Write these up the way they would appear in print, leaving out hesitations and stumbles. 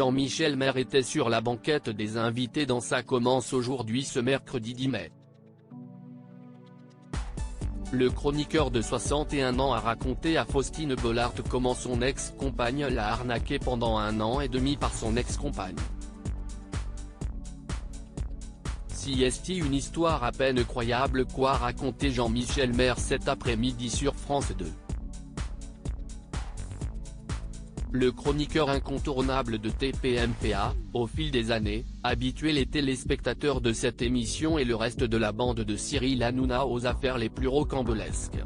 Jean-Michel Maire était sur la banquette des invités dans Ça commence aujourd'hui ce mercredi 10 mai. Le chroniqueur de 61 ans a raconté à Faustine Bollaert comment son ex-compagne l'a arnaqué pendant 1 an et demi par son ex-compagne. Si est une histoire à peine croyable, quoi raconter Jean-Michel Maire cet après-midi sur France 2. Le chroniqueur incontournable de TPMPA, au fil des années, habitué les téléspectateurs de cette émission et le reste de la bande de Cyril Hanouna aux affaires les plus rocambolesques.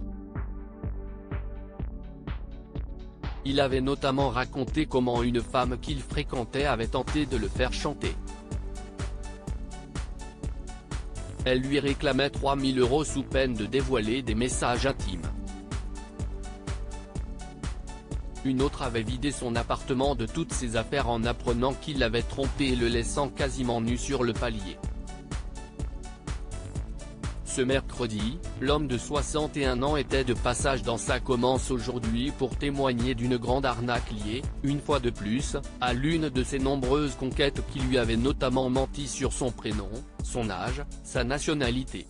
Il avait notamment raconté comment une femme qu'il fréquentait avait tenté de le faire chanter. Elle lui réclamait 3 000 € sous peine de dévoiler des messages intimes. Une autre avait vidé son appartement de toutes ses affaires en apprenant qu'il l'avait trompé et le laissant quasiment nu sur le palier. Ce mercredi, l'homme de 61 ans était de passage dans Ça commence aujourd'hui pour témoigner d'une grande arnaque liée, une fois de plus, à l'une de ses nombreuses conquêtes qui lui avaient notamment menti sur son prénom, son âge, sa nationalité.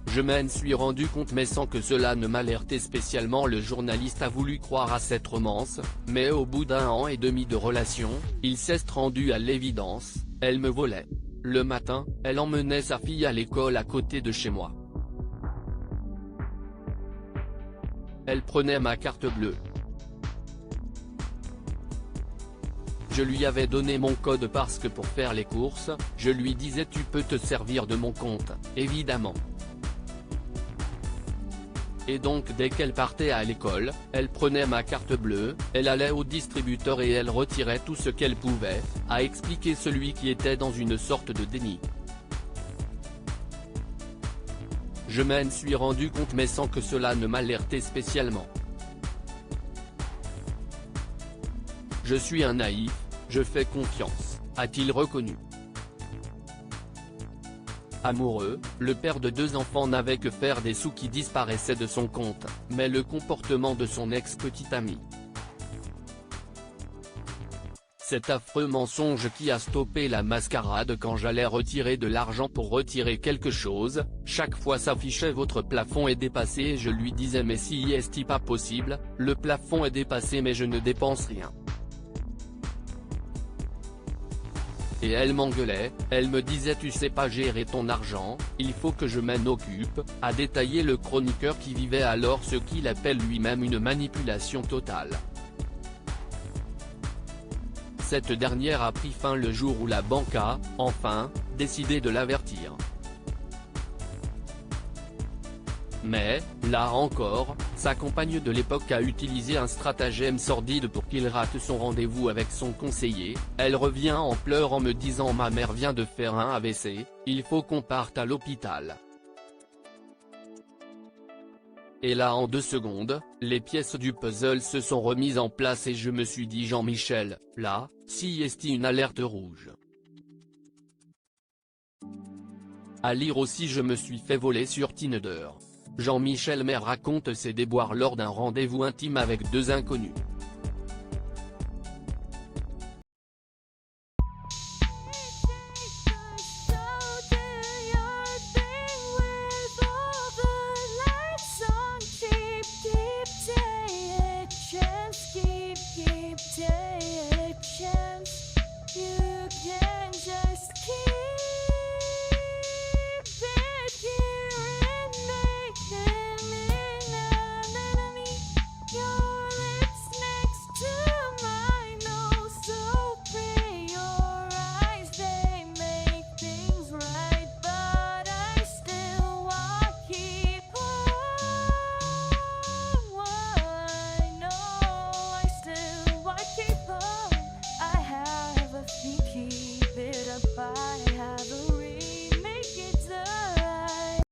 Je m'en suis rendu compte mais sans que cela ne m'alertait spécialement. Le journaliste a voulu croire à cette romance, mais au bout d'1 an et demi de relation, il s'est rendu à l'évidence, elle me volait. Le matin, elle emmenait sa fille à l'école à côté de chez moi. Elle prenait ma carte bleue. Je lui avais donné mon code parce que pour faire les courses, je lui disais tu peux te servir de mon compte, évidemment. Et donc dès qu'elle partait à l'école, elle prenait ma carte bleue, elle allait au distributeur et elle retirait tout ce qu'elle pouvait, a expliqué celui qui était dans une sorte de déni. Je m'en suis rendu compte mais sans que cela ne m'alertait spécialement. Je suis un naïf, je fais confiance, a-t-il reconnu. Amoureux, le père de 2 enfants n'avait que faire des sous qui disparaissaient de son compte, mais le comportement de son ex-petite amie. Cet affreux mensonge qui a stoppé la mascarade quand j'allais retirer de l'argent pour retirer quelque chose, chaque fois s'affichait votre plafond est dépassé et je lui disais mais si est pas possible, le plafond est dépassé mais je ne dépense rien. Et elle m'engueulait, elle me disait tu sais pas gérer ton argent, il faut que je m'en occupe, a détaillé le chroniqueur qui vivait alors ce qu'il appelle lui-même une manipulation totale. Cette dernière a pris fin le jour où la banque a, enfin, décidé de l'avertir. Mais, là encore, sa compagne de l'époque a utilisé un stratagème sordide pour qu'il rate son rendez-vous avec son conseiller. Elle revient en pleurs en me disant ma mère vient de faire un AVC, il faut qu'on parte à l'hôpital. Et là en 2 secondes, les pièces du puzzle se sont remises en place et je me suis dit Jean-Michel, là, si est une alerte rouge. À lire aussi je me suis fait voler sur Tinder. Jean-Michel Maire raconte ses déboires lors d'un rendez-vous intime avec 2 inconnus. You can